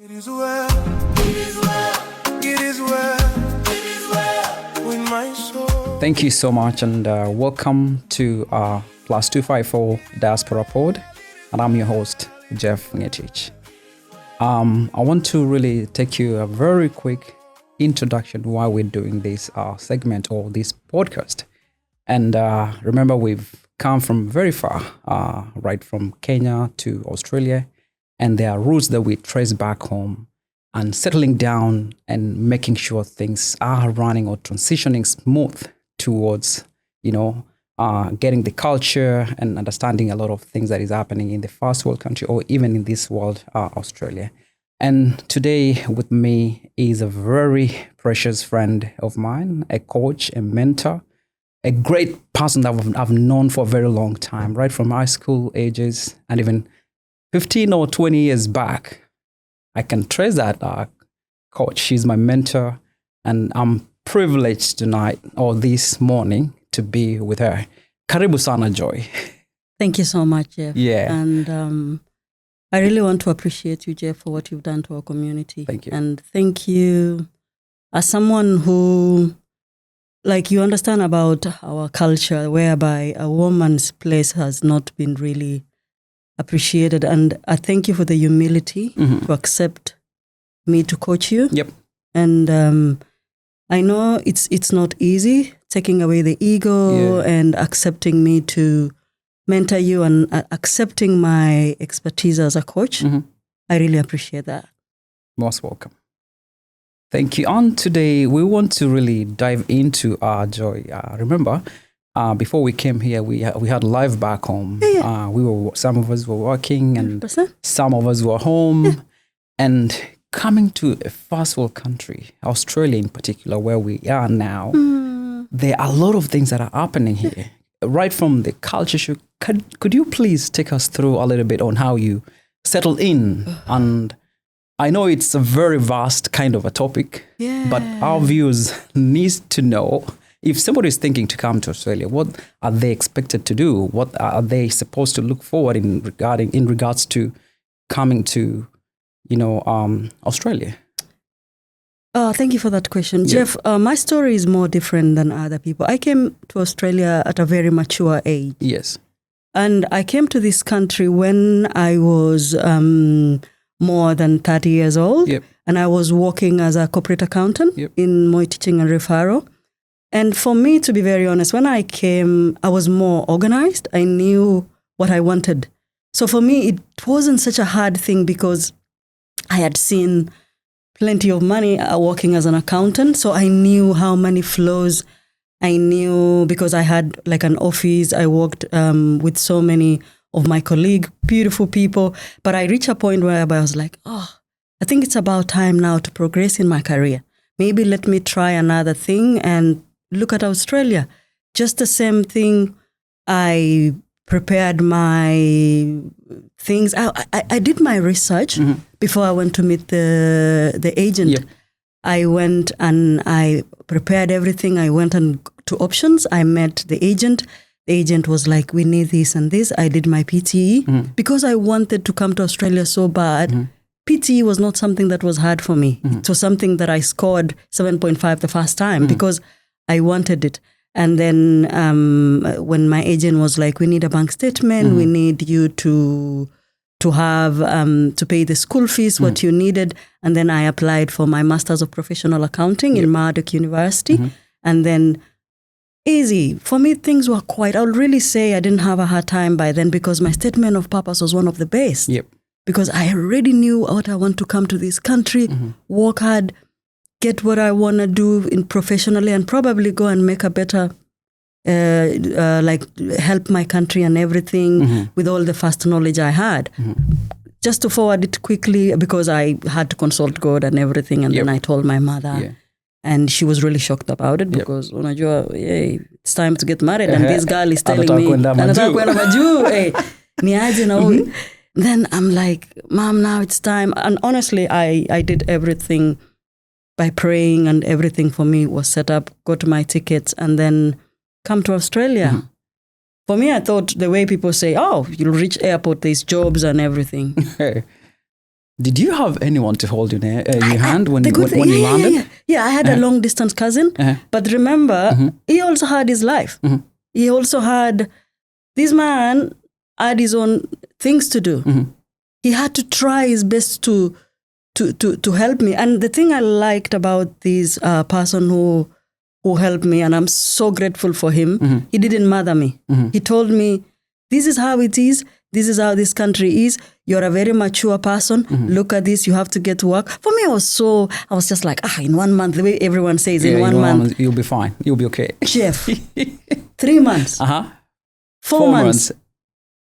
It is well, it is well, it is well, it is well with my soul. Thank you so much, and welcome to Plus 254 Diaspora Pod. And I'm your host, Jeff Ngetich. I want to really take you a very quick introduction why we're doing this segment or this podcast. And remember, we've come from very far, right from Kenya to Australia. And there are roots that we trace back home and settling down and making sure things are running or transitioning smooth towards, getting the culture and understanding a lot of things that is happening in the first world country or even in this world, Australia. And today with me is a very precious friend of mine, a coach, a mentor, a great person that I've known for a very long time, right from high school ages and even 15 or 20 years back. I can trace that coach. She's my mentor, and I'm privileged tonight or this morning to be with her. Karibu sana, Joy. Thank you so much, Jeff. Yeah. And I really want to appreciate you, Jeff, for what you've done to our community. Thank you. And thank you as someone who, you understand about our culture, whereby a woman's place has not been really appreciated. And I thank you for the humility to accept me to coach you. Yep. And I know it's not easy, taking away the ego and accepting me to mentor you and accepting my expertise as a coach. I really appreciate that. Most welcome. Thank you. On today, we want to really dive into our Joy. Remember, before we came here, we had live back home. Some of us were working, and 100%. some of us were home. And coming to a first world country, Australia in particular, where we are now, there are a lot of things that are happening here. Right from the culture shock, could you please take us through a little bit on how you settled in? And I know it's a very vast kind of a topic, but our viewers need to know, if somebody is thinking to come to Australia, what are they expected to do? What are they supposed to look forward in regards to coming to, Australia? Thank you for that question. Jeff, my story is more different than other people. I came to Australia at a very mature age. Yes. And I came to this country when I was more than 30 years old. Yep. And I was working as a corporate accountant in Moi Teaching and Referral. And for me, to be very honest, when I came, I was more organized. I knew what I wanted. So for me, it wasn't such a hard thing because I had seen plenty of money working as an accountant. So I knew how money flows. I knew because I had an office. I worked with so many of my colleagues, beautiful people. But I reached a point where I was like, I think it's about time now to progress in my career. Maybe let me try another thing and look at Australia. Just the same thing. I prepared my things. I did my research before I went to meet the agent. Yep. I went and I prepared everything. I went to options. I met the agent. The agent was like, we need this and this. I did my PTE because I wanted to come to Australia so bad. PTE was not something that was hard for me. It was something that I scored 7.5 the first time because I wanted it. And then when my agent was like, we need a bank statement, we need you to have, to pay the school fees, what you needed. And then I applied for my Masters of Professional Accounting in Murdoch University. And then easy. For me, things were I would really say I didn't have a hard time by then because my statement of purpose was one of the best. Yep. Because I already knew what I want to come to this country, work hard, get what I want to do professionally, and probably go and make a better, help my country and everything with all the first knowledge I had. Just to forward it quickly, because I had to consult God and everything, and then I told my mother, and she was really shocked about it because unajua, it's time to get married, and this girl is telling me, anataka kwenda majuu, niaje na huyu. Then I'm like, Mom, now it's time. And honestly, I did everything by praying, and everything for me was set up, got my tickets, and then come to Australia. For me, I thought the way people say, you'll reach airport, there's jobs and everything. Did you have anyone to hold your hand when you landed? Yeah, I had a long distance cousin. But remember, he also had his life. He also had, this man had his own things to do. He had to try his best to help me. And the thing I liked about this person who helped me, and I'm so grateful for him, he didn't mother me. He told me, this is how it is. This is how this country is. You're a very mature person. Look at this. You have to get to work. For me, I was just like, in 1 month, the way everyone says, in 1 month. You'll be fine. You'll be okay. Jeff, 3 months. 4 months.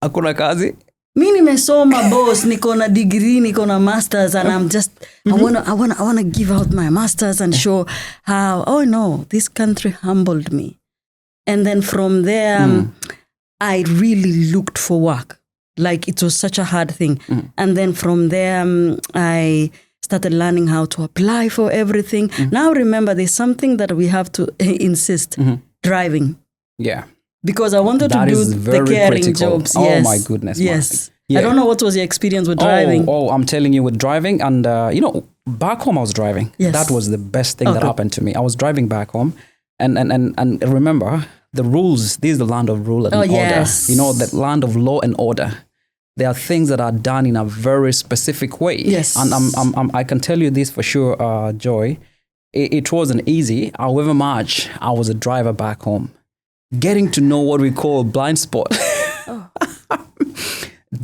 Hakuna kazi. Mi nimesoma boss, niko na degree, niko na masters, and I'm just, I wanna give out my masters and show how, oh no, this country humbled me. And then from there, I really looked for work. Like it was such a hard thing. And then from there, I started learning how to apply for everything. Now remember, there's something that we have to insist, driving. Yeah. Because I wanted to do the caring critical. Jobs. Oh my goodness. Yes. Yeah. I don't know what was your experience with driving. Oh, I'm telling you with driving. And, back home I was driving. Yes. That was the best thing that happened to me. I was driving back home. And remember, the rules, this is the land of rule and order. Yes. The land of law and order. There are things that are done in a very specific way. Yes. And I can tell you this for sure, Joy. It wasn't easy. However much I was a driver back home. Getting to know what we call blind spot.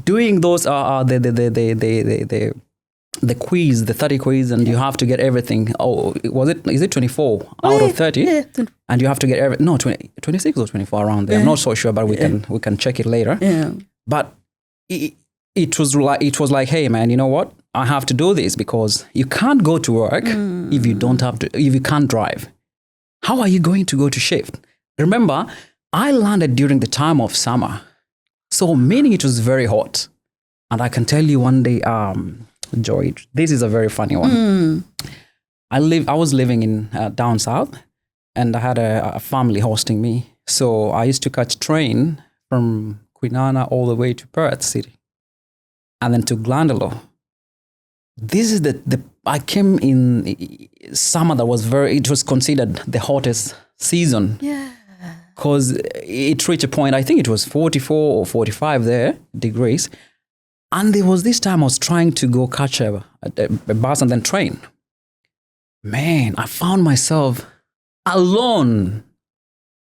Doing those the quiz, the 30 quiz, and you have to get everything. Is it 24 out of 30? Yeah. And you have to get 26 or 24 around there. I'm not so sure, but we can check it later. Yeah. But it was like, hey man, you know what? I have to do this because you can't go to work if you can't drive. How are you going to go to shift? Remember, I landed during the time of summer. So meaning it was very hot. And I can tell you one day, Joy, this is a very funny one. I was living in down south, and I had a family hosting me. So I used to catch train from Kwinana all the way to Perth City, and then to Glendalough. This is I came in summer that it was considered the hottest season. Yeah. Because it reached a point, I think it was 44 or 45 degrees. And there was this time I was trying to go catch a bus and then train. Man, I found myself alone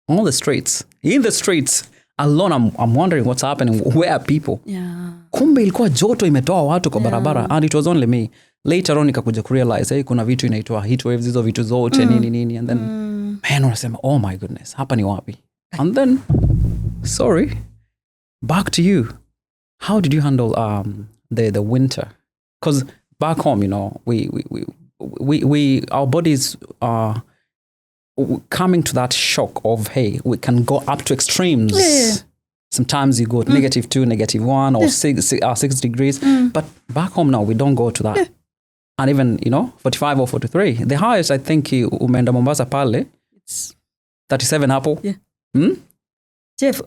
on the streets. In the streets, alone. I'm wondering what's happening. Where are people? Yeah. Kumbe ilikuwa joto imetoa watu kwa barabara. And it was only me. Later on nikakuja kurealize, kuna vitu inaitwa heat waves, hizo vitu zote, nini. And then, man, unasema, oh my goodness, hapa ni wapi? And then, sorry, back to you. How did you handle the winter? Because back home, we our bodies are coming to that shock of, hey, we can go up to extremes. Yeah. Sometimes you go -2, -1, or 6 degrees. But back home now, we don't go to that. Yeah. And even, 45 or 43. The highest, I think, umeenda Mombasa pale, it's 37 hapo. Yeah. Jeff,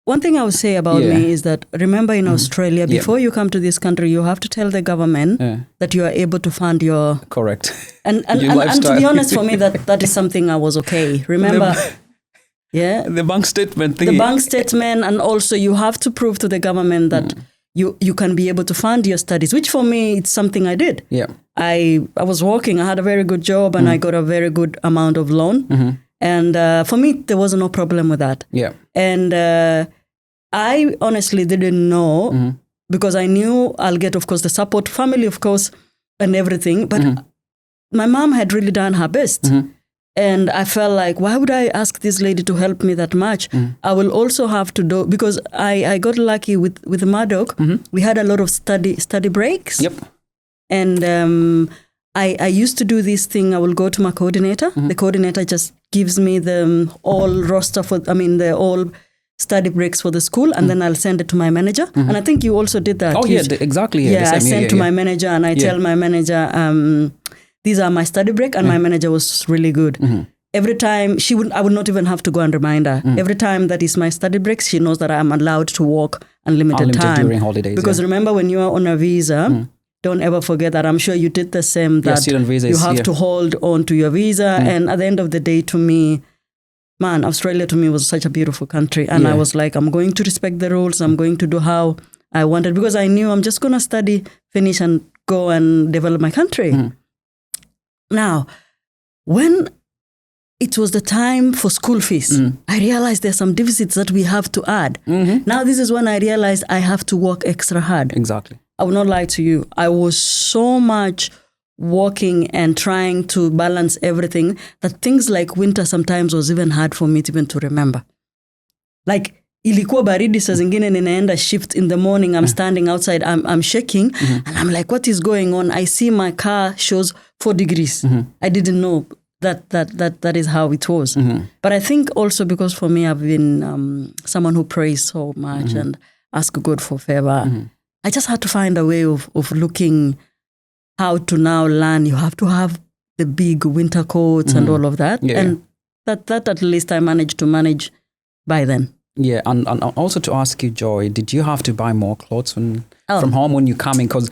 one thing I would say about me is that, remember in Australia, before you come to this country, you have to tell the government that you are able to fund your... Correct. And to be honest, for me, that is something I was okay. Remember... The bank statement thing. The bank statement, and also you have to prove to the government that you can be able to fund your studies, which for me, it's something I did. Yeah. I was working, I had a very good job, and I got a very good amount of loan. And for me, there was no problem with that. Yeah. And I honestly didn't know, because I knew I'll get, of course, the support, family, of course, and everything. But my mom had really done her best. And I felt like, why would I ask this lady to help me that much? I will also have to do, because I got lucky with Murdoch. We had a lot of study breaks. Yep. And I used to do this thing. I will go to my coordinator. The coordinator just gives me the all roster the all study breaks for the school, and then I'll send it to my manager. And I think you also did that. Oh, exactly. Yeah, I sent to my manager, and I tell my manager, these are my study break, and my manager was really good. Every time I would not even have to go and remind her. Every time that is my study breaks, she knows that I'm allowed to work unlimited time during holidays. Because remember, when you are on a visa, don't ever forget that. I'm sure you did the same. That student visa you is have here. to hold on to your visa. And at the end of the day, to me, man, Australia to me was such a beautiful country. And I was like, I'm going to respect the rules. I'm going to do how I wanted, because I knew I'm just going to study, finish, and go and develop my country. Now, when it was the time for school fees, I realized there's some deficits that we have to add. Now, this is when I realized I have to work extra hard. Exactly. I will not lie to you. I was so much working and trying to balance everything that things like winter sometimes was even hard for me to even to remember. Like, ilikuwa baridi saa zingine ninaenda shift in the morning, I'm standing outside, I'm shaking, and I'm like, what is going on? I see my car shows 4 degrees. I didn't know that is how it was. But I think also because for me, I've been someone who prays so much and ask God for favor. I just had to find a way of looking how to now learn. You have to have the big winter coats and all of that. And that at least I managed to manage by then. Yeah, and also to ask you, Joy, did you have to buy more clothes from home when you come in? Because,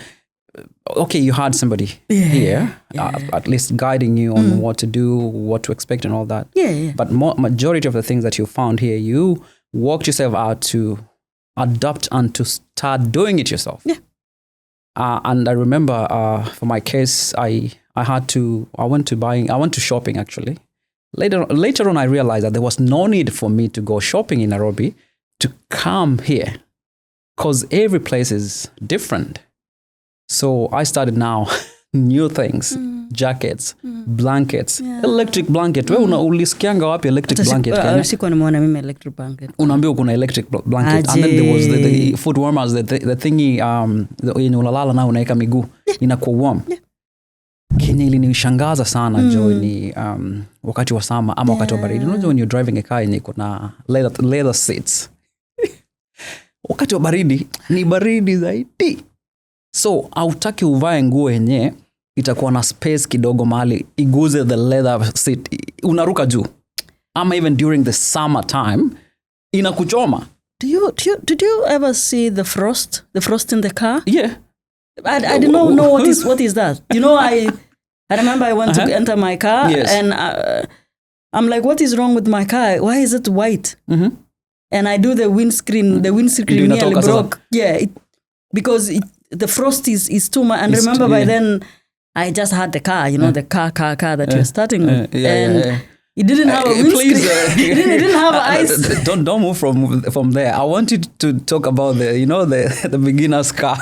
okay, you had somebody here, at least guiding you on what to do, what to expect and all that. But majority of the things that you found here, you worked yourself out to adapt and to start doing it yourself. And I remember for my case, I went to shopping actually. Later on, I realized that there was no need for me to go shopping in Nairobi to come here, because every place is different. So I started now new things, jackets, blankets, electric blanket. Wewe ulisikianga wapi electric blanket? Sikuwa nimeona mimi electric blanket. Unaambiwa kuna electric blanket. And then there was the foot warmers, the thingy yenye unalala na unaweka miguu inakuwa warm. Kenya ilinishangaza sana Joy ni wakati wa summer ama wakati wa baridi. Unajua when you're driving a car yenye iko na leather seats. Wakati wa baridi ni baridi zaidi. So hautaki uvae nguo yenye itakuwa na space kidogo mahali iguze the leather seat, unaruka juu. Ama even during the summer time inakuchoma. Did you ever see the frost in the car? Yeah. I did not know what is that. You know, I remember I went to enter my car and I'm like, what is wrong with my car? Why is it white? And I do the windscreen nearly broke. Because the frost is too much. And remember by then, I just had the car, you know, the car that you're starting with. It didn't have a windscreen. It didn't have ice. Don't move from there. I want you to talk about the beginner's car.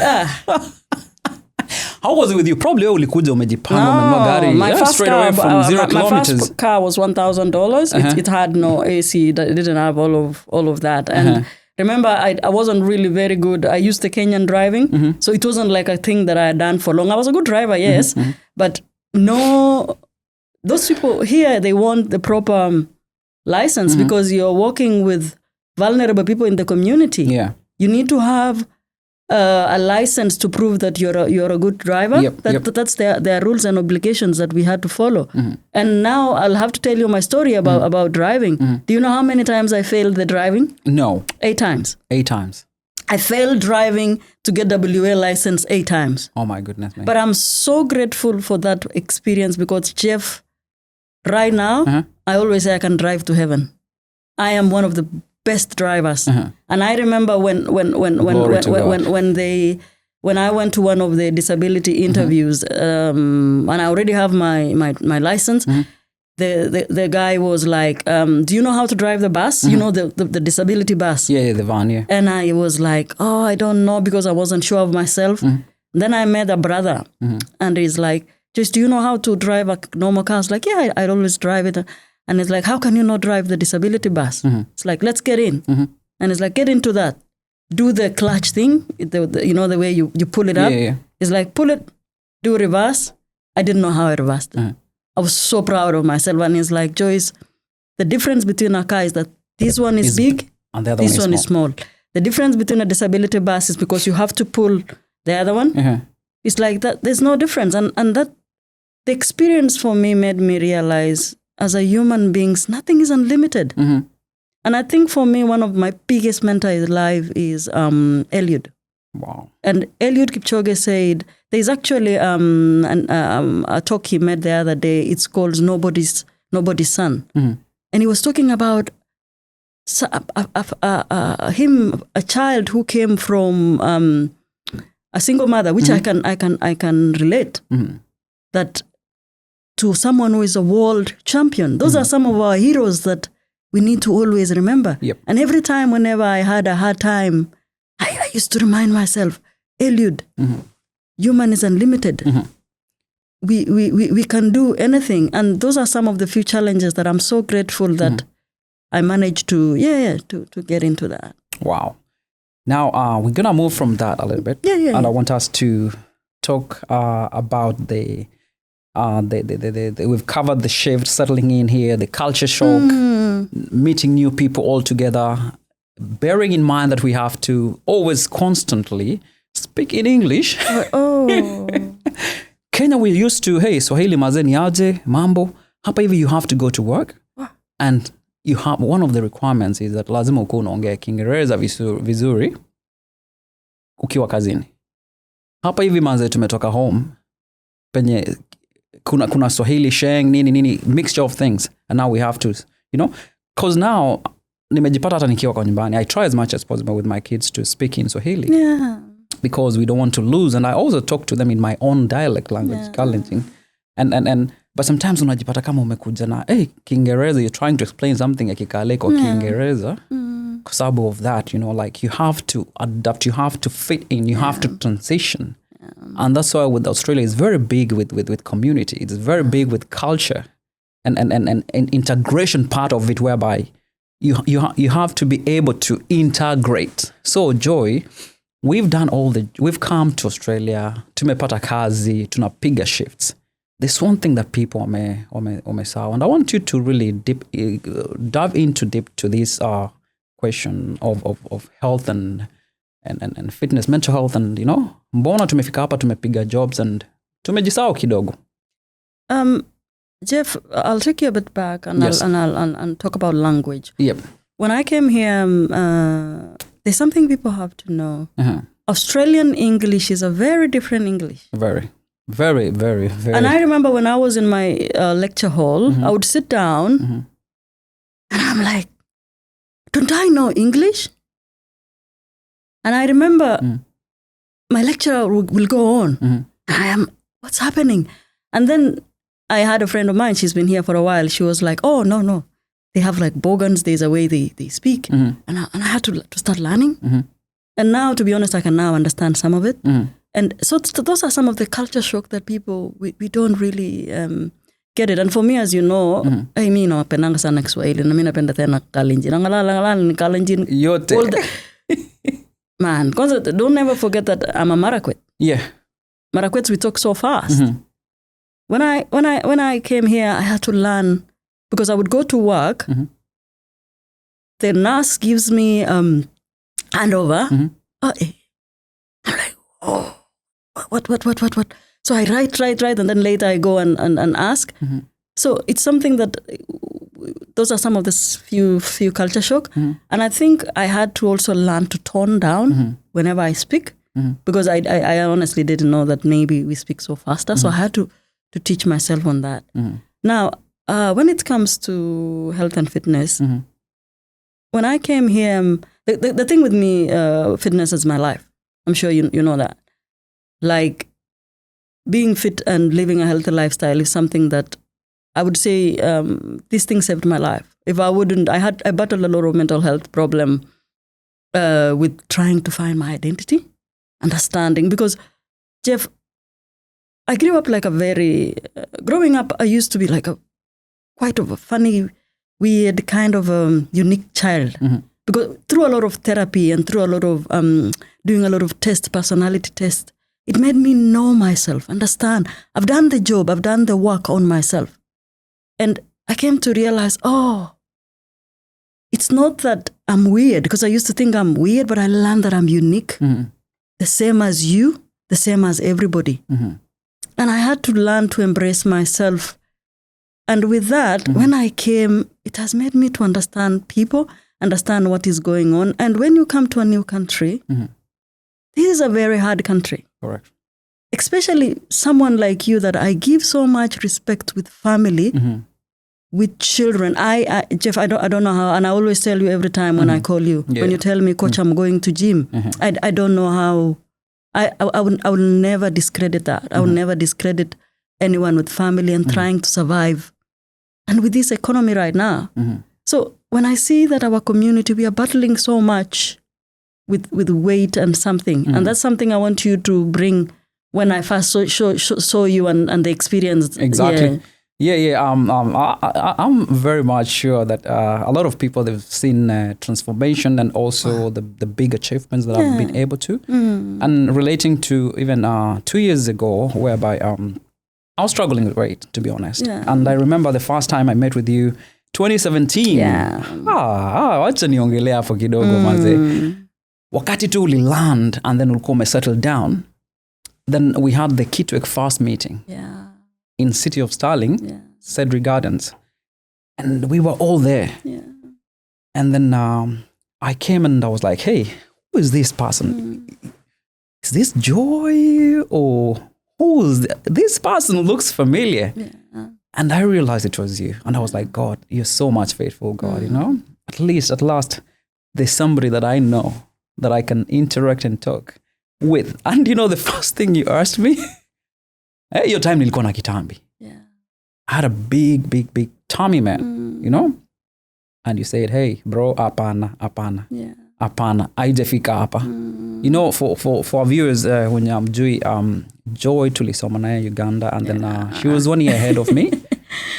How was it with you? Probably ulikuja umejipanga umenunua gari. My first straight car, away from 0 kilometers. My first car was $1,000. It had no AC. It didn't have all of that. And remember, I wasn't really very good. I used the Kenyan driving, so it wasn't like a thing that I had done for long. I was a good driver, yes, but no. Those people here, they want the proper license because you're working with vulnerable people in the community. Yeah, you need to have a license to prove that you're a good driver. That's their rules and obligations that we had to follow. And now I'll have to tell you my story about driving. Do you know how many times I failed the driving? No. 8 times. 8 times. I failed driving to get WA license 8 times. Oh my goodness, man. But I'm so grateful for that experience because Jeff, right now, I always say I can drive to heaven. I am one of the best drivers. And I remember when I went to one of the disability interviews, and I already have my license. The guy was like, do you know how to drive the bus? You know, the disability bus. Yeah, the van, yeah. And I was like, oh, I don't know, because I wasn't sure of myself. Then I met a brother and he's like, just, do you know how to drive a normal car? I was like, yeah, I always drive it. And it's like, how can you not drive the disability bus? It's like, let's get in. And it's like, get into that. Do the clutch thing, you know, the way you pull it up. Yeah. It's like, pull it, do reverse. I didn't know how I reversed it. I was so proud of myself. And it's like, Joyce, the difference between a car is that this one is big and the other this one is small. The difference between a disability bus is because you have to pull the other one. It's like that. There's no difference. And that the experience for me made me realize as a human beings, nothing is unlimited. And I think for me, one of my biggest mentors in life is Eliud. Wow. And Eliud Kipchoge said, there's actually a talk he made the other day. It's called Nobody's Son. And he was talking about a child who came from a single mother, which I can relate. That to someone who is a world champion. Those are some of our heroes that we need to always remember. Yep. And every time, whenever I had a hard time, I used to remind myself, Eliud, human is unlimited. We can do anything. And those are some of the few challenges that I'm so grateful that I managed to get into that. Wow. Now, we're going to move from that a little bit. Yeah. And I want us to talk about the we've covered the shift, settling in here, the culture shock, meeting new people all together, bearing in mind that we have to always constantly speak in English. Kenya, we used to, hey, Swahili mazeni aje, mambo. Hapa hivi you have to go to work. And you have, one of the requirements is that lazima ukuwe unaongea Kiingereza vizuri ukiwa kazini. Hapa hivi manze tumetoka home, penye kuna Swahili sheng, nini, mixture of things. And now we have to, because now, nimejipata hata nikiwa kwa nyumbani, I try as much as possible with my kids to speak in Swahili. Yeah. Because we don't want to lose. And I also talk to them in my own dialect language, Kalenjin. But sometimes unajipata kama umekuja na, hey, Kiingereza, you're trying to explain something ya Kikale kwa Kiingereza. Kwa sababu of that, like you have to adapt, you have to fit in, you have to transition. And that's why with Australia, it's very big with community. It's very big with culture and integration part of it, whereby you have to be able to integrate. So Joy, we've come to Australia, tumepata kazi, tunapiga shifts. There's one thing that people wamesawa, and I want you to really dive into deep to this question of health and fitness, mental health, and mbona tumefika hapa tumepiga jobs and tumejisahau kidogo. Jeff, I'll take you a bit back and yes. I'll talk about language. Yep. When I came here, there's something people have to know. Australian English is a very different English. Very, very, very, very. And I remember when I was in my lecture hall, I would sit down and I'm like, don't I know English? And I remember my lecturer will go on. And I am, what's happening? And then I had a friend of mine, she's been here for a while. She was like, oh, no. They have like bogans, there's a way they speak. And I had to start learning. And now, to be honest, I can now understand some of it. And so those are some of the culture shock that people, we don't really get it. And for me, as you know, I mean, napendanga sana Kiswahili, na mimi napenda tena Kalenjin. Nangalala ni Kalenjin. Yote. Man, don't ever forget that I'm a Marakwet. Yeah. Marakwets, we talk so fast. When I came here, I had to learn, because I would go to work. The nurse gives me handover. I'm like, oh, what? So I write, and then later I go and ask. So it's something that, those are some of the few culture shock. And I think I had to also learn to tone down whenever I speak, because I honestly didn't know that maybe we speak so faster. So I had to teach myself on that. Now, when it comes to health and fitness, when I came here, the thing with me, fitness is my life. I'm sure you know that. Like, being fit and living a healthy lifestyle is something that I would say this thing saved my life. If I wouldn't, I battled a lot of mental health problem with trying to find my identity, understanding. Because, Jeff, I grew up like growing up, I used to be like quite of a funny, weird, kind of unique child. Because through a lot of therapy and through a lot of doing a lot of personality tests, it made me know myself, understand. I've done the job, I've done the work on myself. And I came to realize, it's not that I'm weird, because I used to think I'm weird, but I learned that I'm unique, the same as you, the same as everybody. And I had to learn to embrace myself. And with that, when I came, it has made me to understand people, understand what is going on. And when you come to a new country, this is a very hard country. Correct. Especially someone like you that I give so much respect with family, with children. Jeff, I don't know how, and I always tell you every time when I call you, when you tell me, Coach, I'm going to gym, I don't know how. I will never discredit that. I will never discredit anyone with family and trying to survive. And with this economy right now. So when I see that our community, we are battling so much with weight and something, and that's something I want you to bring when I first saw you and the experience. Exactly. Yeah. I'm very much sure that a lot of people, they've seen transformation and also the big achievements that I've been able to. And relating to even 2 years ago, whereby I was struggling with weight, to be honest. And I remember the first time I met with you, 2017. Wacha niongelea hapo kidogo manze. Wakati tu uliland and then ulikuwa settle down. Then we had the Kitwek Fast meeting in City of Starling, Cedric Gardens. And we were all there. And then I came and I was like, hey, who is this person? Is this Joy? Or who is this person? Looks familiar. And I realized it was you. And I was like, God, you're so much faithful, God, you know? At last, there's somebody that I know that I can interact and talk with. And you know, the first thing you asked me, hey, your time nilikuwa na kitambi. I had a big tummy, man, you know? And you said, hey, bro, apana. Apana, haijafika hapa. You know, for our viewers, when Joy tulisoma naye Uganda, and then she was 1 year ahead of me.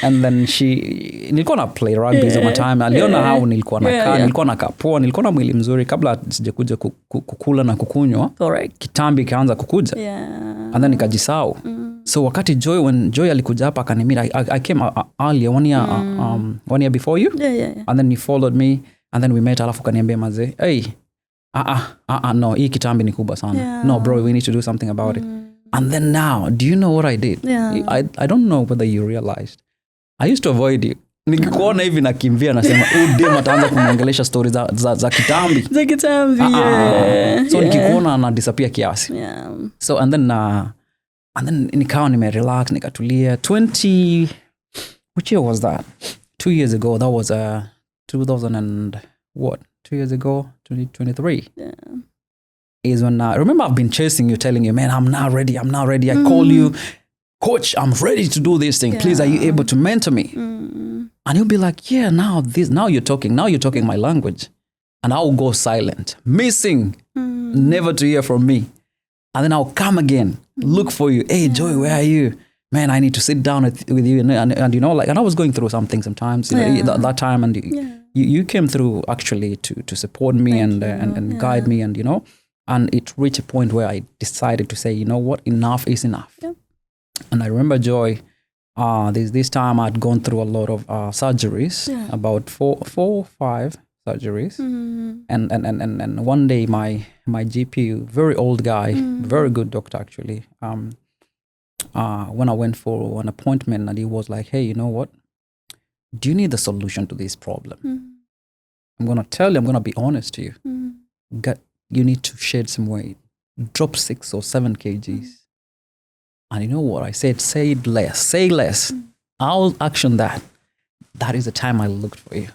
And then nilikuwa na play rugby some time. Aliona how nilikuwa nakaa, nilikuwa nakaa poa, nilikuwa na mwili mzuri kabla sijakuja kukula na kukunywa. Kitambi kaanza kukuja. And then nikajisahau. So wakati when Joy alikuja hapa akanimira, I came earlier 1 year before you. And then you followed me, and then we met, alafu kaniambia maze, hey, no, hii kitambi ni kubwa sana. No, bro, we need to do something about it. And then now, do you know what I did? I don't know whether you realized. I used to avoid you. Nikikuona hivi nakimbia nasema, dem ataanza kumwongelesha stories za kitambi. Za kitambi, So nikikuona na disappear kiasi. So and then nikawa nimerelax, nikatulia. Which year was that? 2 years ago. That was 2000 and what? 2 years ago, 2023. Is when remember I've been chasing you, telling you, man, I'm not ready. I call you, Coach, I'm ready to do this thing. Please, are you able to mentor me? And you'll be like, yeah, now you're talking my language. And I'll go silent, missing, never to hear from me. And then I'll come again, look for you. Hey, Joy, where are you? Man, I need to sit down with you. And you know, like, and I was going through something sometimes, you know, that time, and you came through actually to support me and guide me, and you know. And it reached a point where I decided to say, you know what, enough is enough. And I remember, Joy, this time I'd gone through a lot of surgeries, about four or five surgeries. And one day my GP, very old guy, very good doctor actually, when I went for an appointment, and he was like, hey, you know what? Do you need the solution to this problem? I'm going to tell you, I'm going to be honest to you. You need to shed some weight, drop 6 or 7 kgs. And you know what I said? Say less. I'll action that. That is the time I looked for you.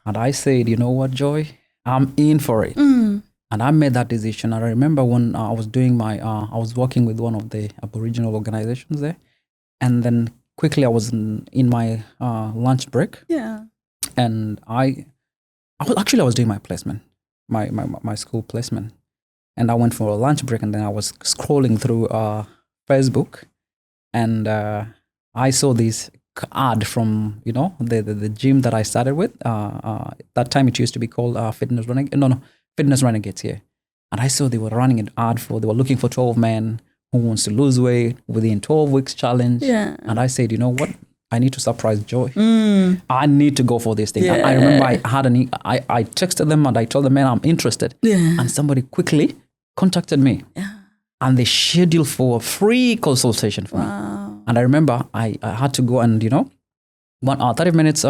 And I said, you know what, Joy? I'm in for it. And I made that decision. And I remember when I was doing I was working with one of the Aboriginal organizations there. And then quickly I was in my lunch break. And I was doing my placement. My school placement, and I went for a lunch break, and then I was scrolling through Facebook, and I saw this ad from, you know, the gym that I started with. That time it used to be called Fitness Renegades here, and I saw they were running an ad they were looking for 12 men who wants to lose weight within 12 weeks challenge. And I said, you know what? I need to surprise Joy. I need to go for this thing. I remember I texted them and I told them, man, I'm interested. And somebody quickly contacted me. And they scheduled for a free consultation for me. And I remember I had to go and, you know, 30 minutes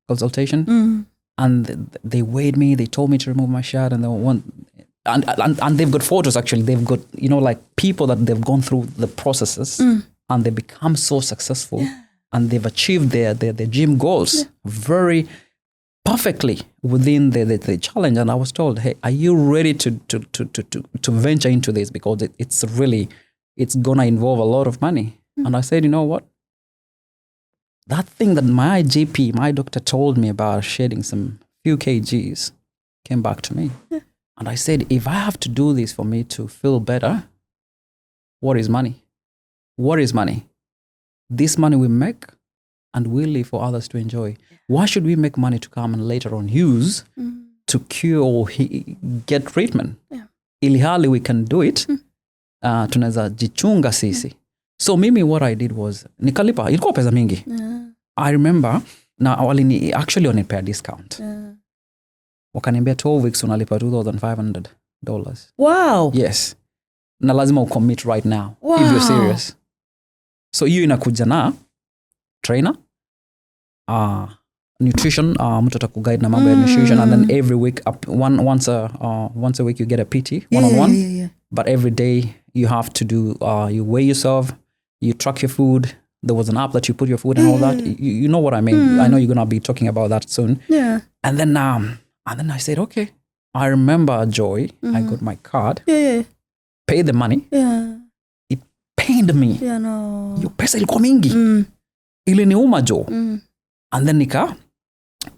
consultation. And they weighed me. They told me to remove my shirt. And and they've got photos actually. They've got, like people that they've gone through the processes and they become so successful and they've achieved their gym goals very perfectly within the challenge. And I was told, hey, are you ready to venture into this? Because it's gonna involve a lot of money. And I said, you know what? That thing that my GP, my doctor told me about shedding some few kgs came back to me. Yeah. And I said, if I have to do this for me to feel better, what is money? What is money? This money we make and we live for others to enjoy. Why should we make money to come and later on use to cure or get treatment? Yeah. Ilhali we can do it, tunaweza jichunga sisi. So mimi what I did was, nikalipa, ilikuwa pesa mingi. I remember, na awali actually wanipea discount. Wakaniambia 12 weeks unalipa $2,500. Wow. Yes. Na lazima ucommit right now. Wow. If you're serious. So hiyo inakuja na trainer, nutrition, mtu atakuguide na mambo ya nutrition, and then every week once a week you get a PT one-on-one. Yeah. But every day you have to do you weigh yourself, you track your food. There was an app that you put your food and all that. You know what I mean. I know you're gonna be talking about that soon. Yeah. And then I said, okay. I remember, Joy, I got my card. Yeah. Paid the money. Yeah. It pained me. Yeah, no. Yo pesa ilikuwa mingi. Iliniuma, Jo. And then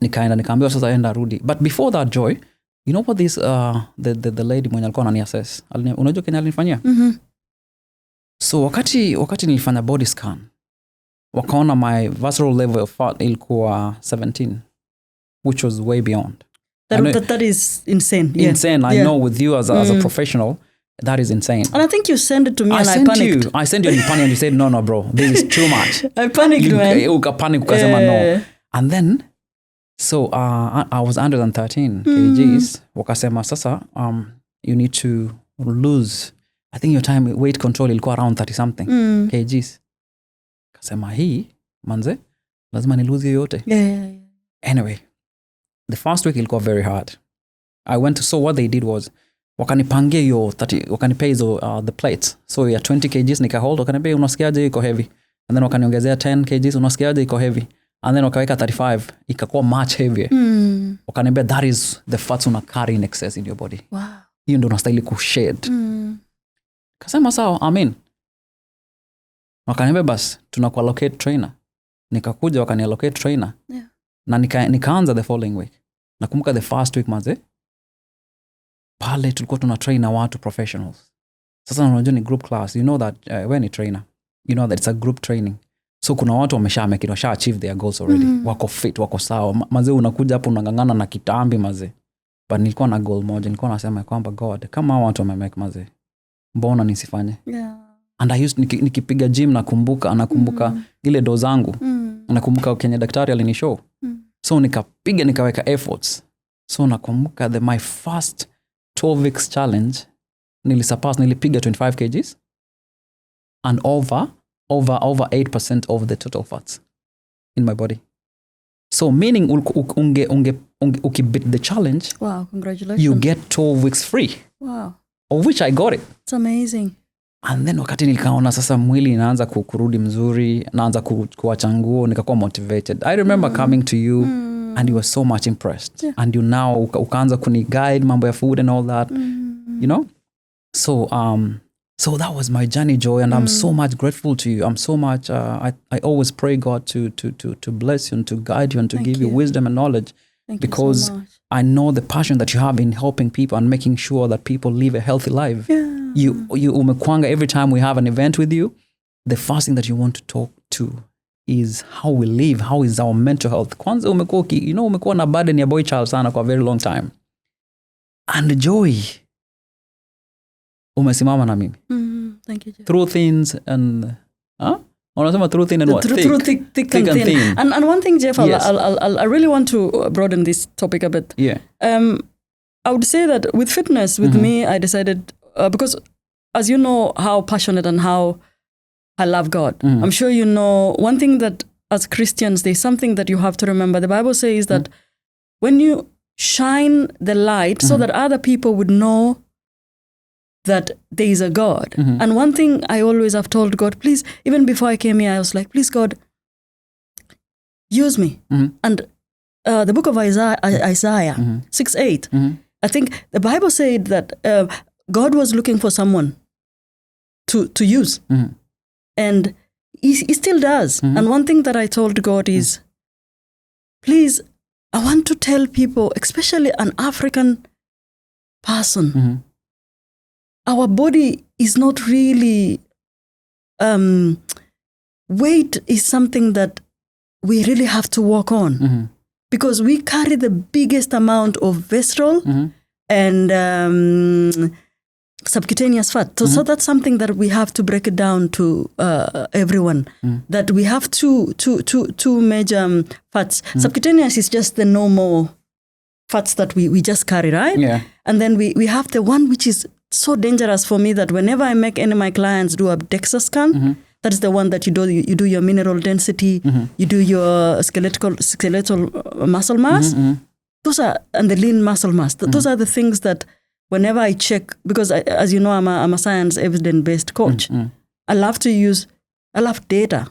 nikaenda nikaambiwa sasa enda rudi. But before that, Joy, you know what this the lady mwenye alikuwa ananiassess. Unajua Kenya alinifanyia? So wakati nilifanya body scan, wakaona my visceral level of fat ilikuwa 17, which was way beyond. That is insane. Yeah. Insane. I know with you as a professional, that is insane. And I think you sent it to me and I panicked. I sent you and you panicked and you said, no, bro, this is too much. I panicked, man. Ukapanic ukasema no. And then, so I was 113 kgs. Wakasema sasa, you need to lose, I think your weight control ilikuwa around 30 something kgs. Kasema hii, manze, lazima ni lose yote. Yeah. Anyway, the first week ilikuwa very hard. So what they did was, wakanipangia hiyo 30, wakanipea hizo the plates. So ya 20 kgs nikahold, wakanipea unasikiaje iko heavy. And then wakaniongezea 10 kgs, unasikiaje iko heavy. And then wakaweka 35, ikakuwa much heavier. Wakaniambia that is the fats una carry in excess in your body. Wow. Hiyo ndio unastahili kushed. Kasema sawa, amen. Wakaniambia bas, tunakuallocate trainer. Nikakuja wakaniallocate trainer. Yeah. Na nikaanza the following week. Nakumbuka the first week maze, pale tulikuwa tuna train na watu professionals. Sasa unajua ni group class. You know that when ni trainer, you know that it's a group training. So kuna watu washa achieve their goals already. Wako fit, wako sawa. Maze unakuja hapo unangangana na kitambi maze. But nilikuwa na goal moja. Nilikuwa nasema kwamba God, kama watu wamemake maze, mbona nisifanye? Yeah. And I used nikipiga gym nakumbuka ile do zangu. Nakumbuka Kenya daktari alinishow. So nikaweka efforts. So nakumbuka my first 12 weeks challenge nilipiga 25 kgs and over 8% of the total fats in my body. So meaning ukibit the challenge, wow, congratulations, you get 12 weeks free. Wow. Of which I got it. It's amazing. And then wakati nilikaona sasa mwili inaanza kurudi mzuri, naanza kuacha nguo, nikakuwa motivated. I remember coming to you and you were so much impressed. Yeah. And you now ukaanza kuni guide mambo ya food and all that. You know? So that was my journey, Joy, and I'm so much grateful to you. I'm so much I always pray God to bless you and to guide you and to give you wisdom and knowledge. Because so I know the passion that you have in helping people and making sure that people live a healthy life. Yeah. You umekwanga, every time we have an event with you, the first thing that you want to talk to is how we live, how is our mental health. Kwanza umekuwa na burden ya boy child sana for a very long time. And Joy, umesimama na mimi. Thank you, Jeff. Through things and unasema through thin and what? Through thick and thin. And one thing, Jeff, yes. I really want to broaden this topic a bit. Yeah. I would say that with fitness, with me, I decided, because as you know how passionate and how I love God, I'm sure you know, one thing that as Christians, there's something that you have to remember. The Bible says that when you shine the light so that other people would know that there is a God. And one thing I always have told God, please, even before I came here, I was like, please, God, use me. And the book of Isaiah 6:8, I think the Bible said that God was looking for someone to use. And he still does. And one thing that I told God is, please, I want to tell people, especially an African person, our body is not really, weight is something that we really have to work on because we carry the biggest amount of visceral and subcutaneous fat. So that's something that we have to break it down to everyone, that we have two major fats. Subcutaneous is just the normal fats that we just carry, right? Yeah. And then we have the one which is so dangerous for me that whenever I make any of my clients do a DEXA scan, that is the one that you do your mineral density, you do your skeletal muscle mass, those are, and the lean muscle mass. Those are the things that whenever I check, because as you know, I'm a science evidence-based coach. I love data.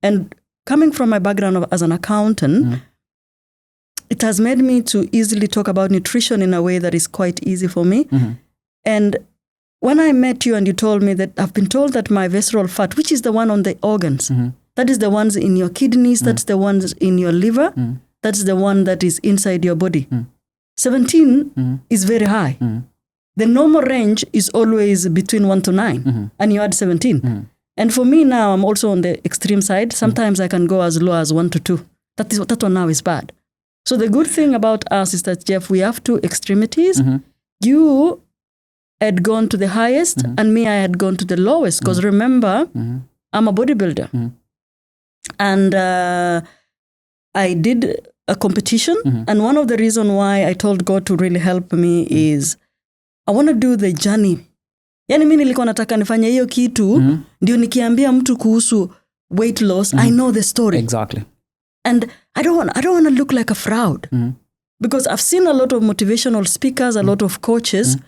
And coming from my background as an accountant, it has made me to easily talk about nutrition in a way that is quite easy for me. And when I met you and you told me that I've been told that my visceral fat, which is the one on the organs, that is the ones in your kidneys, that's the ones in your liver, that's the one that is inside your body. 17 is very high. The normal range is always between 1 to 9, and you had 17. And for me now, I'm also on the extreme side. Sometimes I can go as low as 1 to 2. That one now is bad. So the good thing about us is that, Jeff, we have two extremities. You had gone to the highest, and me, I had gone to the lowest. Because remember, I'm a bodybuilder. And I did a competition. And one of the reasons why I told God to really help me is I want to do the journey. Yani mimi nilikuwa nataka nifanye hiyo kitu, ndio nikiambia mtu kuhusu weight loss, I know the story. Exactly. And I don't want to look like a fraud. Because I've seen a lot of motivational speakers, a lot of coaches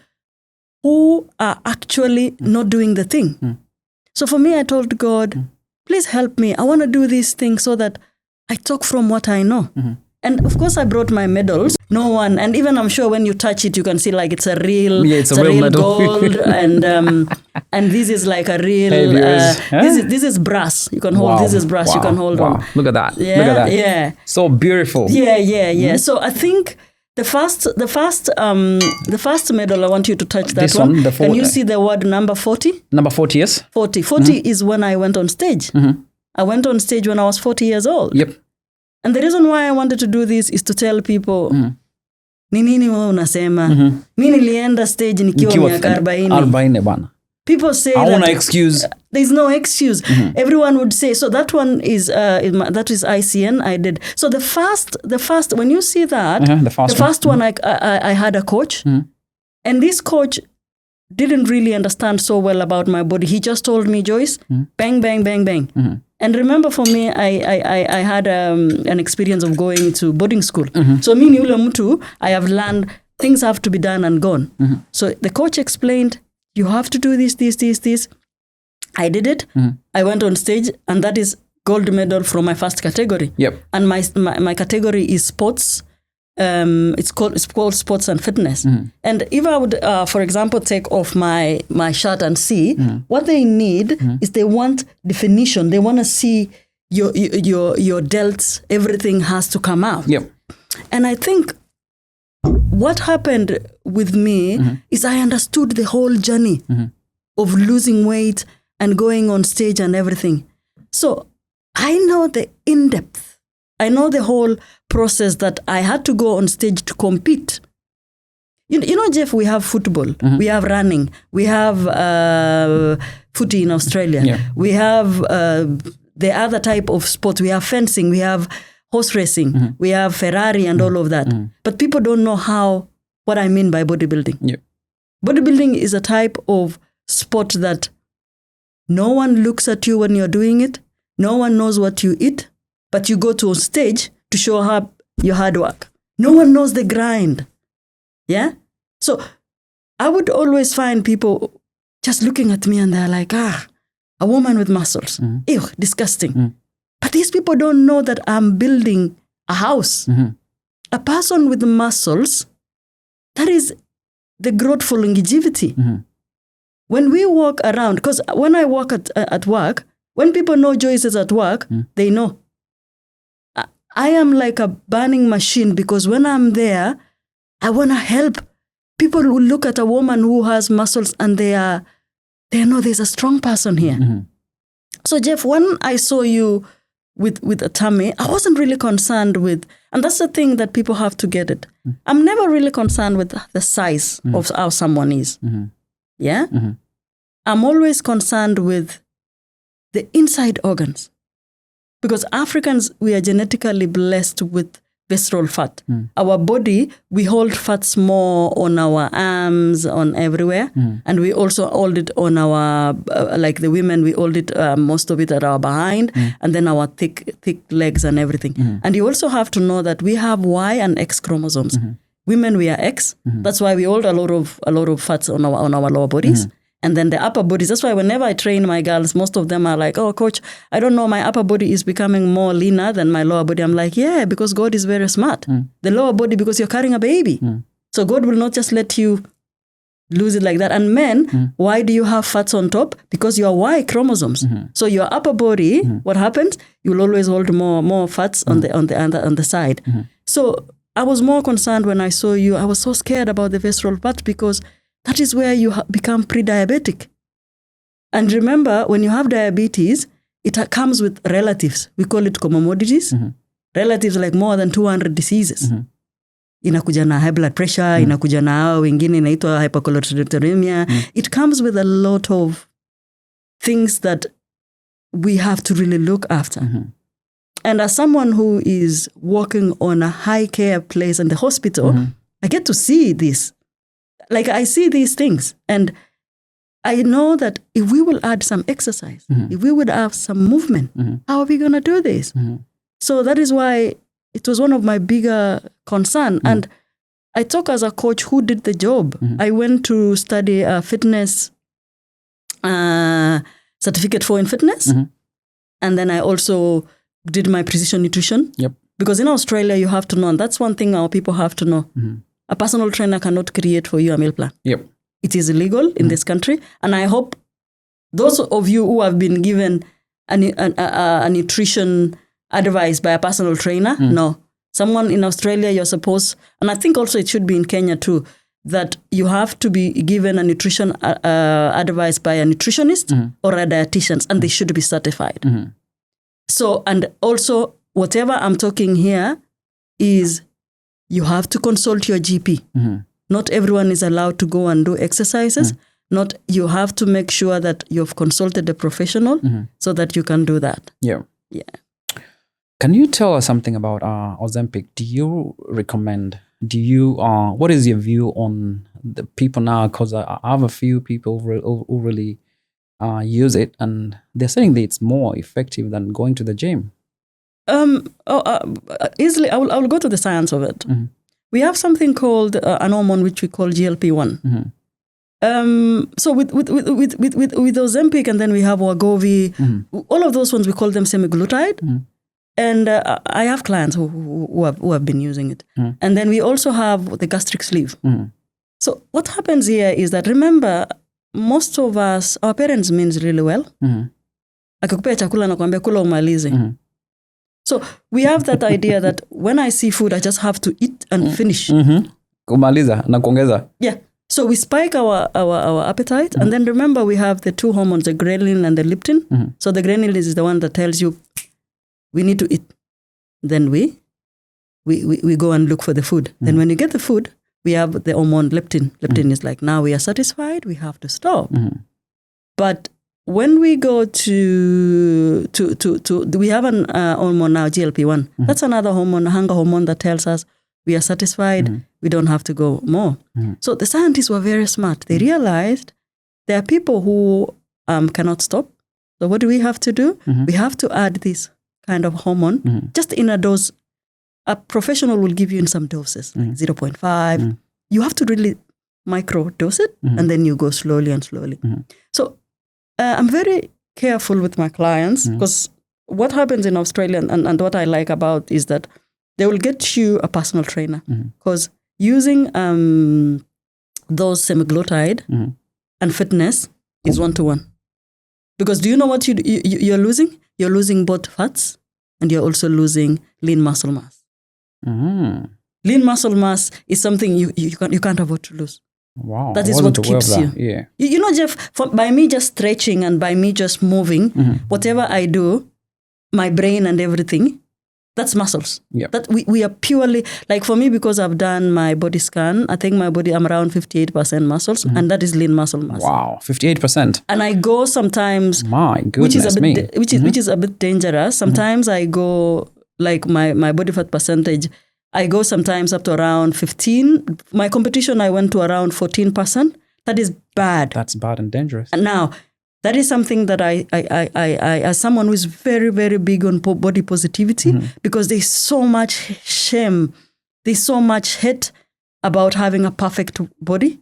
who are actually not doing the thing. So for me, I told God, please help me. I want to do this thing so that I talk from what I know. And of course, I brought my medals. No one, and even I'm sure when you touch it, you can see like it's a real, it's a real medal. Gold, and this is like a real. This is brass. You can hold. This is brass. You can hold on. Look at that. Yeah, look at that. Yeah. So beautiful. Yeah. So I think the first medal, I want you to touch that one. Can you see the word number 40? Number 40, yes. 40 is when I went on stage. I went on stage when I was 40 years old. Yep. And the reason why I wanted to do this is to tell people, ni nini wewe unasema? Mimi nilienda stage nikiwa miaka 40 bana. People say that excuse. There's no excuse. Everyone would say, so that one is that is ICN I did. So the first when you see that, the first one I had a coach, and this coach didn't really understand so well about my body. He just told me, Joyce, bang, bang, bang, bang. And remember, for me, I had an experience of going to boarding school. So me ni ule mtu, I have learned things have to be done and gone. So the coach explained, you have to do this. I did it. I went on stage, and that is gold medal from my first category. Yep. And my category is sports. It's called sports and fitness. And if I would, for example, take off my shirt and see, what they need is they want definition. They want to see your delts. Everything has to come out. Yep. And I think what happened with me is I understood the whole journey of losing weight and going on stage and everything. So I know the in-depth. I know the whole process that I had to go on stage to compete. You know, Jeff, we have football, we have running, we have footy in Australia, we have the other type of sports, we have fencing, we have horse racing, we have Ferrari and all of that. But people don't know what I mean by bodybuilding. Yep. Bodybuilding is a type of sport that no one looks at you when you're doing it. No one knows what you eat, but you go to a stage to show up your hard work. No one knows the grind. Yeah? So I would always find people just looking at me and they're like, a woman with muscles. Ew, disgusting. But these people don't know that I'm building a house. A person with muscles, that is the growth for longevity. When we walk around, because when I walk at work, when people know Joyce is at work, they know. I am like a burning machine because when I'm there, I want to help. People will look at a woman who has muscles and they know there's a strong person here. So Jeff, when I saw you with a tummy, I wasn't really concerned with, and that's the thing that people have to get it. I'm never really concerned with the size of how someone is. Yeah? I'm always concerned with the inside organs. Because Africans, we are genetically blessed with visceral fat. Our body, we hold fats more on our arms, on everywhere. And we also hold it on our, like the women, we hold it, most of it at our behind, and then our thick legs and everything. And you also have to know that we have Y and X chromosomes. Women, we are X. That's why we hold a lot of fats on our lower bodies. And then the upper bodies, that's why whenever I train my girls, most of them are like, oh, coach, I don't know, my upper body is becoming more leaner than my lower body. I'm like, yeah, because God is very smart. The lower body, because you're carrying a baby. So God will not just let you lose it like that. And men, why do you have fats on top? Because you are Y chromosomes. So your upper body, what happens? You will always hold more fats on the side. So I was more concerned when I saw you. I was so scared about the visceral fat because that is where you become pre-diabetic. And remember, when you have diabetes, it comes with relatives. We call it comorbidities. Relatives like more than 200 diseases. Inakuja na high blood pressure, inakuja na wengine inaitwa hypercholesterolemia. It comes with a lot of things that we have to really look after. And as someone who is working on a high care place in the hospital, I get to see this. Like I see these things and I know that if we will add some exercise, if we would have some movement, how are we going to do this? So that is why it was one of my bigger concern. And I talk as a coach who did the job. I went to study a fitness certificate in fitness. And then I also did my precision nutrition. Because in Australia, you have to know, and that's one thing our people have to know. A personal trainer cannot create for you a meal plan. It is illegal in this country. And I hope those of you who have been given a nutrition advice by a personal trainer, no. Someone in Australia, you're supposed, and I think also it should be in Kenya too, that you have to be given a nutrition advice by a nutritionist or a dietitian, and they should be certified. So, and also whatever I'm talking here is you have to consult your GP. Not everyone is allowed to go and do exercises. You have to make sure that you've consulted a professional so that you can do that. Yeah. Can you tell us something about Ozempic? Do you recommend? What is your view on the people now? Because I have a few people who really use it, and they're saying that it's more effective than going to the gym. Easily, I will go to the science of it. We have something called an hormone which we call GLP-1. So with Ozempic, and then we have Wegovy. All of those ones we call them semaglutide. And I have clients who have been using it. And then we also have the gastric sleeve. So what happens here is that, remember, most of us, our parents means really well. Akikupea chakula nakwambia kula umalize. So we have that idea that when I see food, I just have to eat and finish. Kumaliza na kuongeza. Yeah. So we spike our appetite. And then remember, we have the two hormones, the ghrelin and the leptin. So the ghrelin is the one that tells you we need to eat. Then we go and look for the food. Then when you get the food, we have the hormone leptin. Leptin is like, now we are satisfied, we have to stop. But when we go to we have an hormone now, GLP-1. That's another hormone, hunger hormone, that tells us we are satisfied, we don't have to go more. So the scientists were very smart. They realized there are people who cannot stop. So what do we have to do? We have to add this kind of hormone just in a dose. A professional will give you in some doses, like 0.5. You have to really micro dose it, and then you go slowly and slowly. So I'm very careful with my clients because what happens in Australia and what I like about is that they will get you a personal trainer because using those semaglutide and fitness is 1-to-1. Because do you know what you're losing? You're losing both fats and you're also losing lean muscle mass. Lean muscle mass is something you can't afford to lose. Wow. That is what keeps you. Yeah. You know, Jeff, by me just stretching and by me just moving, whatever I do, my brain and everything, that's muscles. Yep. That we are purely, like for me, because I've done my body scan, I think my body, I'm around 58% muscles, and that is lean muscle mass. Wow, 58%. And I go sometimes, My goodness, which is a bit dangerous. Sometimes I go, like my body fat percentage, I go sometimes up to around 15. My competition, I went to around 14%. That is bad. That's bad and dangerous. And now, that is something that I as someone who is very, very big on body positivity, because there's so much shame, there's so much hate about having a perfect body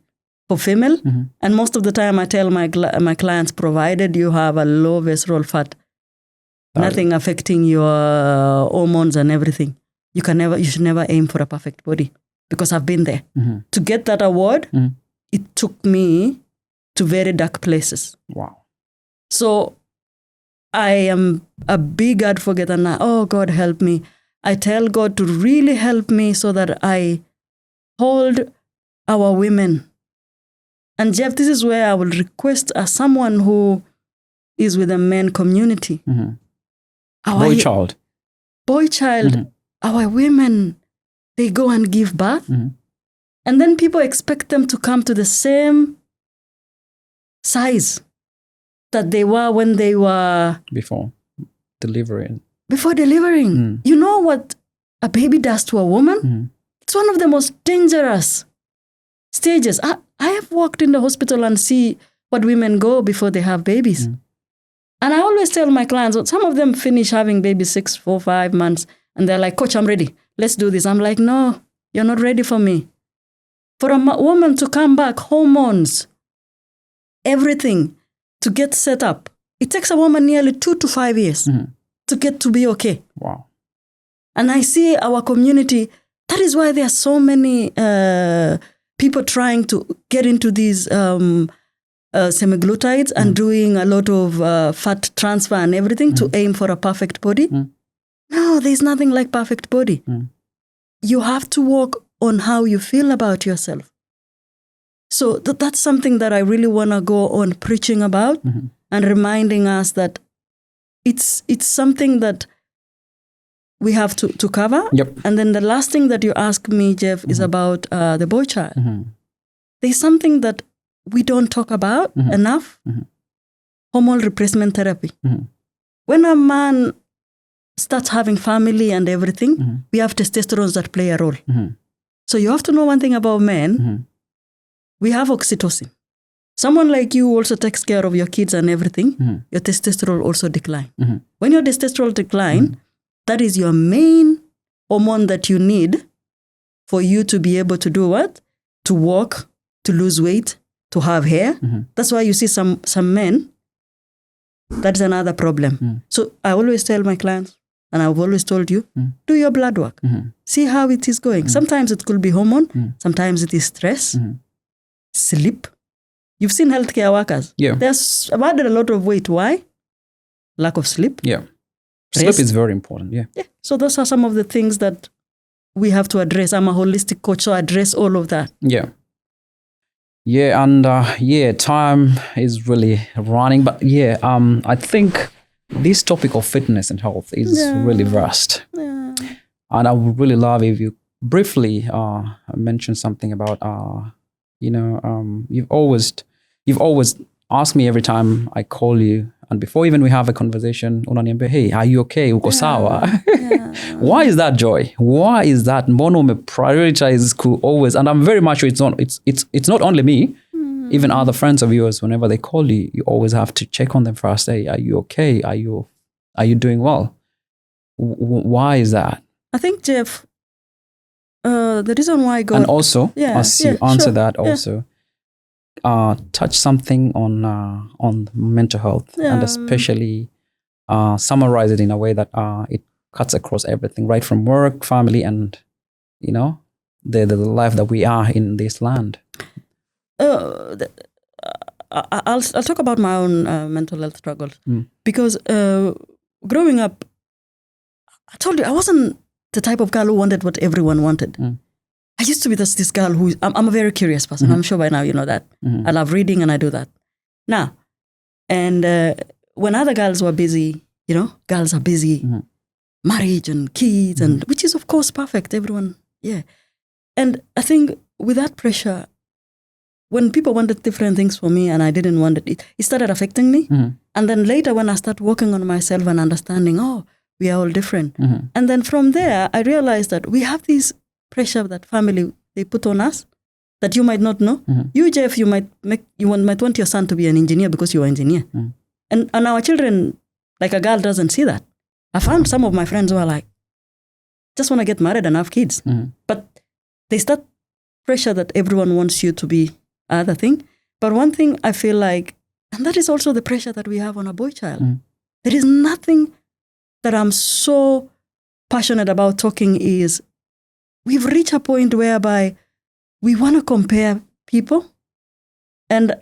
for female. And most of the time I tell my clients, provided you have a low visceral fat, nothing affecting your hormones and everything, you should never aim for a perfect body, because I've been there. To get that award, it took me to very dark places. Wow. So I am a big advocate, and God help me. I tell God to really help me so that I hold our women. And Jeff, this is where I will request as someone who is with the men community. Boy child, our women, they go and give birth. And then people expect them to come to the same size that they were when they were before delivering. You know what a baby does to a woman? It's one of the most dangerous stages. I have walked in the hospital and see what women go before they have babies. And I always tell my clients, some of them finish having babies 6, 4, 5 months, and they're like, Coach, I'm ready. Let's do this. I'm like, no, you're not ready for me. For a woman to come back, hormones, everything, to get set up, it takes a woman nearly 2 to 5 years to get to be okay. Wow. And I see our community, that is why there are so many people trying to get into these semaglutides and doing a lot of fat transfer and everything to aim for a perfect body. No, there's nothing like perfect body. You have to work on how you feel about yourself. So that's something that I really want to go on preaching about and reminding us that it's something that we have to cover. Yep. And then the last thing that you asked me, Jeff, is about the boy child. There's something that we don't talk about enough, hormone replacement therapy. When a man starts having family and everything, we have testosterone that play a role. So you have to know one thing about men. We have oxytocin. Someone like you also takes care of your kids and everything. Your testosterone also decline. When your testosterone decline, that is your main hormone that you need for you to be able to do what? To walk, to lose weight, to have hair. That's why you see some men, that's another problem. So I always tell my clients, and I've always told you, do your blood work. See how it is going. Sometimes it could be hormone. Sometimes it is stress, sleep. You've seen healthcare workers. Yeah. There's about a lot of weight. Why? Lack of sleep. Yeah. Rest. Sleep is very important. Yeah. So those are some of the things that we have to address. I'm a holistic coach, so I address all of that. Yeah. Yeah, and time is really running. But I think this topic of fitness and health is really vast. Yeah. And I would really love if you briefly mention something about, you've always asked me every time I call you, and before even we have a conversation, unaniambia, hey, are you okay? Uko sawa? Why is that, Joy? Why is that? Mbono me prioritize always, and I'm very much sure it's not only me. Even other friends of yours, whenever they call you, you always have to check on them first. Hey, are you okay? Are you doing well? Why is that? I think, Jeff, the reason why God... And also, as you answer that also, touch something on mental health, and especially summarize it in a way that it cuts across everything, right from work, family, and, you know, the life that we are in this land. I'll talk about my own mental health struggles. Because growing up, I told you, I wasn't the type of girl who wanted what everyone wanted. I used to be this girl who... I'm a very curious person. I'm sure by now you know that. I love reading and I do that. Now, and when other girls were busy, you know, girls are busy, marriage and kids, and which is of course perfect, everyone, And I think with that pressure, when people wanted different things for me and I didn't want it, it started affecting me. And then later when I started working on myself and understanding, we are all different. And then from there, I realized that we have this pressure that family, they put on us that you might not know. You, Jeff, you might want your son to be an engineer because you're an engineer. And our children, like a girl doesn't see that. I found some of my friends who are like, just want to get married and have kids. But they start pressure that everyone wants you to be other thing. But one thing I feel like, and that is also the pressure that we have on a boy child. There is nothing that I'm so passionate about talking is we've reached a point whereby we want to compare people, and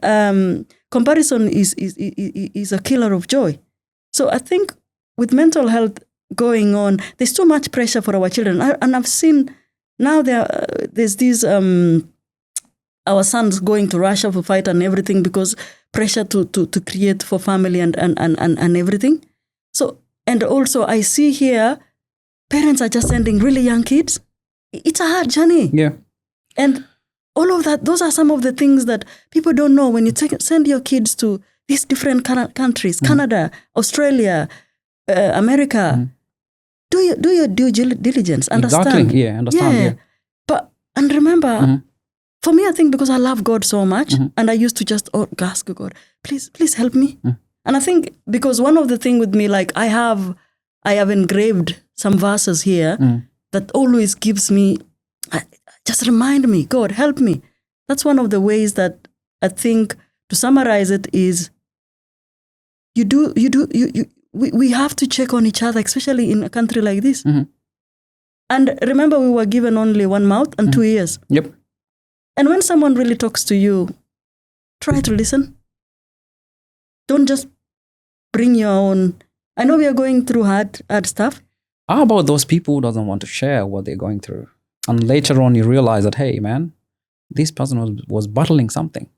comparison is a killer of joy. So I think with mental health going on, there's too much pressure for our children. And I've seen now there's these our sons going to Russia for fight and everything because pressure to create for family and everything. So, and also I see here parents are just sending really young kids. It's a hard journey. Yeah. And all of that, those are some of the things that people don't know when you send your kids to these different countries, Canada, Australia, America. Do your due diligence. Understand. Exactly. Yeah. Understand. Yeah. But and remember, for me, I think because I love God so much, and I used to just ask God, please help me. And I think because one of the things with me, like I have engraved some verses here that always gives me, just remind me, God, help me. That's one of the ways that I think to summarize it is we have to check on each other, especially in a country like this. And remember, we were given only one mouth and 2 ears. Yep. And when someone really talks to you, try to listen. Don't just bring your own. I know we are going through hard stuff. How about those people who doesn't want to share what they're going through? And later on you realize that, hey, man, this person was battling something.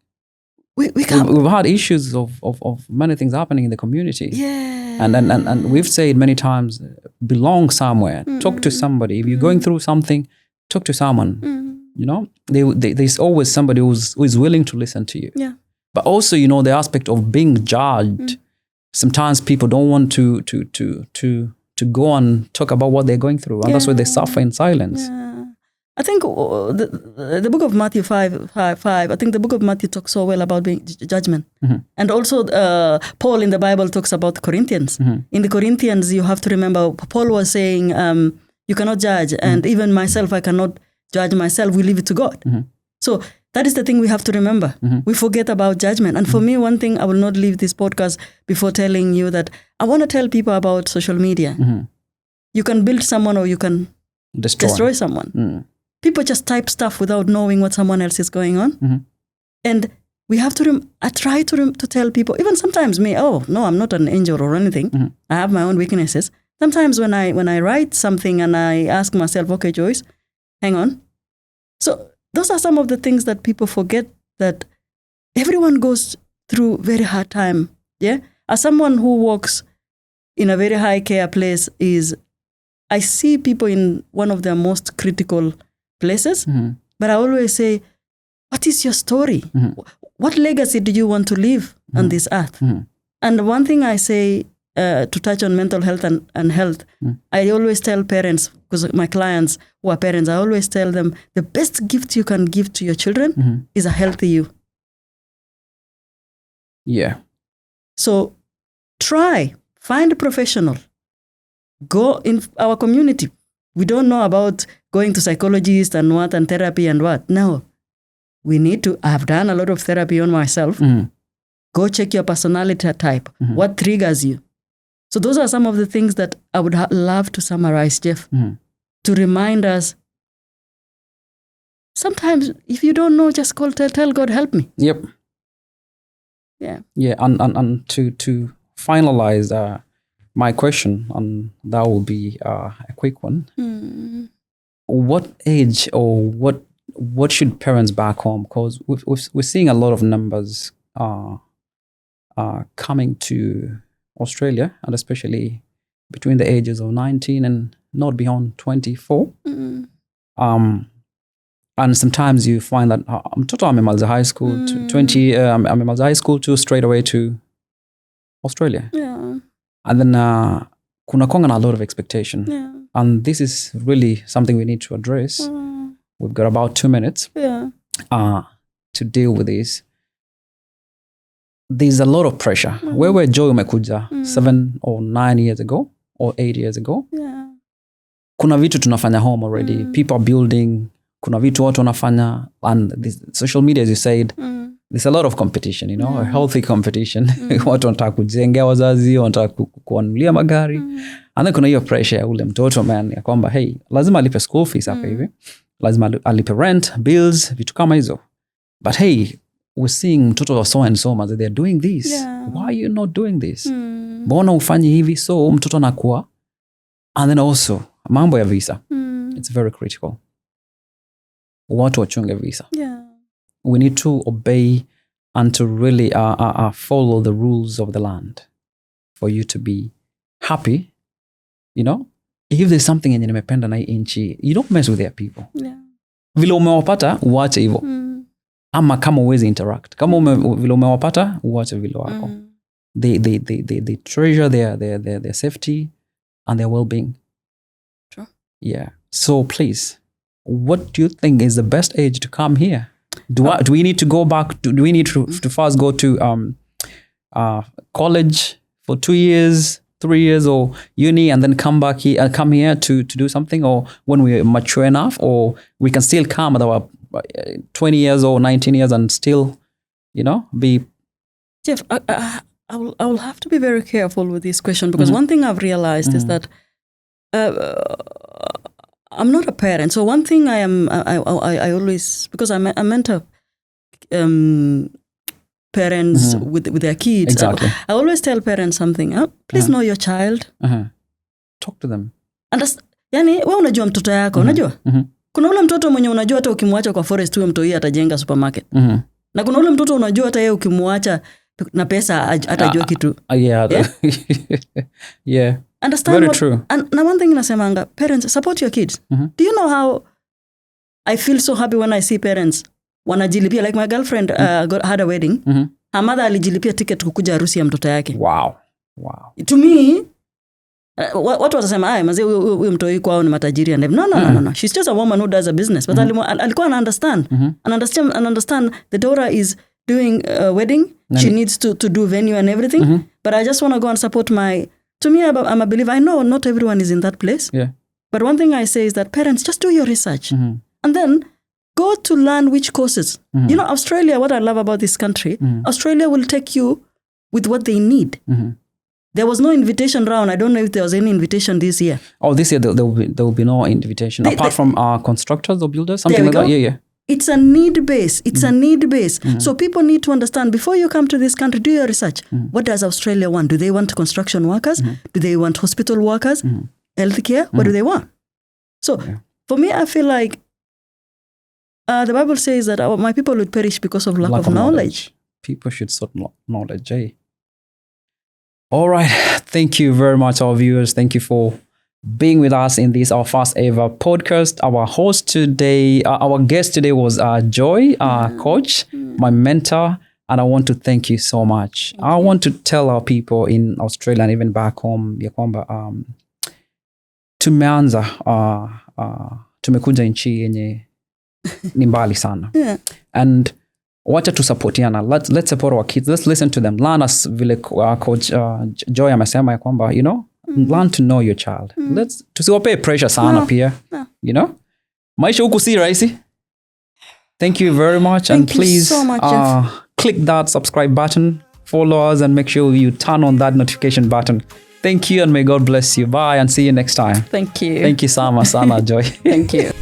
We've had issues of many things happening in the community. Yeah. And we've said many times, belong somewhere. Talk to somebody. If you're going through something, talk to someone. You know, there's always somebody who is willing to listen to you. Yeah. But also, you know, the aspect of being judged. Sometimes people don't want to go and talk about what they're going through, and that's why they suffer in silence. Yeah. I think the book of Matthew 5, I think the book of Matthew talks so well about being judgment. And also Paul in the Bible talks about Corinthians. In the Corinthians, you have to remember, Paul was saying, you cannot judge, and even myself, I cannot judge myself. We leave it to God. So that is the thing we have to remember. We forget about judgment. And for me, one thing, I will not leave this podcast before telling you that I want to tell people about social media. You can build someone or you can destroy someone. People just type stuff without knowing what someone else is going on. And we have to, I try to tell people, even sometimes me, no, I'm not an angel or anything. I have my own weaknesses. Sometimes when I write something and I ask myself, okay, Joyce, hang on. So those are some of the things that people forget, that everyone goes through very hard time. Yeah. As someone who works in a very high care place, I see people in one of their most critical places, but I always say, what is your story? What legacy do you want to leave on this earth? And one thing I say to touch on mental health and health, I always tell parents, because my clients who are parents, I always tell them the best gift you can give to your children is a healthy you. Yeah. So find a professional. Go in our community. We don't know about going to psychologists and what and therapy and what. No. We need to, I've done a lot of therapy on myself. Go check your personality type. What triggers you? So those are some of the things that I would love to summarize, Jeff, to remind us. Sometimes if you don't know, just tell God, help me. Yep. Yeah. Yeah, and to finalize my question, and that will be a quick one. What age or what should parents back home? Because we're seeing a lot of numbers coming to Australia, and especially between the ages of 19 and not beyond 24. And sometimes you find that mtoto amemaliza high school to 20, amemaliza high school to straight away to Australia. Yeah. And then kuna konga na a lot of expectation. Yeah. And this is really something we need to address. We've got about 2 minutes to deal with this. There's a lot of pressure. Wewe Joy umekuja 7 or 9 years ago or 8 years ago. Yeah. Kuna vitu tunafanya home already. People are building. Kuna vitu watu wanafanya. And this social media, as you said, there's a lot of competition, you know, a healthy competition. Watu wanataka kujengea wazazi, wanataka kuanulia magari. And then kuna hiyo pressure ya ule mtoto man ya kwamba hey, lazima alipe school fees hapa hivi. Lazima alipe rent, bills, vitu kama hizo. But hey, we're seeing mtoto wa so and so that they're doing this. Yeah. Why are you not doing this? Mbona ufanyi hivi? So mtoto anakuwa. And then also, mambo ya visa. It's very critical. Watu wachunge visa. Yeah. We need to obey and to really follow the rules of the land for you to be happy. You know, if there's something yenye nimependa na hii inchi, you don't mess with their people. Yeah. Vile umewapata, uwache hivyo. Ama kama uwezi interact. Kama vile umewapata, uwache vile wako. They treasure their safety and their well-being. True. Yeah. So please, what do you think is the best age to come here? Do we need to go back? Do we need to first go to college for 2 years, 3 years, or uni, and then come here to do something? Or when we're mature enough, or we can still come at our 20 years or 19 years and still, you know, be. Jeff, I will have to be very careful with this question, because one thing I've realized is that I'm not a parent. So one thing I always, because I mentor parents with their kids. Exactly. I always tell parents something. Please know your child. Talk to them. Yani, wewe unajua mtoto yako, unajua? Kuna ule mtoto mwenye unajua hata ukimwacha kwa forest huyo mtoi atajenga supermarket. Na kuna ule mtoto unajua hata yeye ukimwacha na pesa atajua kitu. Yeah. Yeah. Understand very true. And one thing nasemanga, parents, support your kids. Do you know how I feel so happy when I see parents wanajilipia, like my girlfriend had a wedding. Her mother alijilipia ticket kukuja harusi ya mtoto yake. Wow. To me, watu watasema maze huyo mtoi kwao ni matajiri and no. She's just a woman who does a business. But alikuwa ana understand. Understand the daughter is doing a wedding. She needs to do venue and everything. But I just want to go and support to me, I'm a believer. I know not everyone is in that place. Yeah. But one thing I say is that parents, just do your research. And then go to learn which courses. You know, Australia, what I love about this country, Australia will take you with what they need. There was no invitation round. I don't know if there was any invitation this year. Oh, this year there will be no invitation. Apart from constructors or builders, something like that. Yeah. It's a need base. It's a need base. So people need to understand, before you come to this country, do your research. What does Australia want? Do they want construction workers? Do they want hospital workers? Healthcare? What do they want? So for me, I feel like the Bible says that my people would perish because of lack of knowledge. People should sort knowledge. All right. Thank you very much, our viewers. Thank you for being with us in this, our first ever podcast. Our host today, our guest today was Joy, coach, my mentor, and I want to thank you so much. I want to tell our people in Australia and even back home, ya kwamba tumeanza, tumekuja nchi yenye ni mbali sana. And wacha tusupportiana. Let's support our kids. Let's listen to them. Learn us vile coach Joy amesema ya kwamba, you know, Learn to know your child. Let's tusiwape pressure sana pia. You know? Maisha huku si rahisi. Thank you very much. Thank and you please so much, Jeff. click that subscribe button, follow us, and make sure you turn on that notification button. Thank you, and may God bless you. Bye, and see you next time. Thank you. Thank you, Sama, Sana, Joy. Thank you.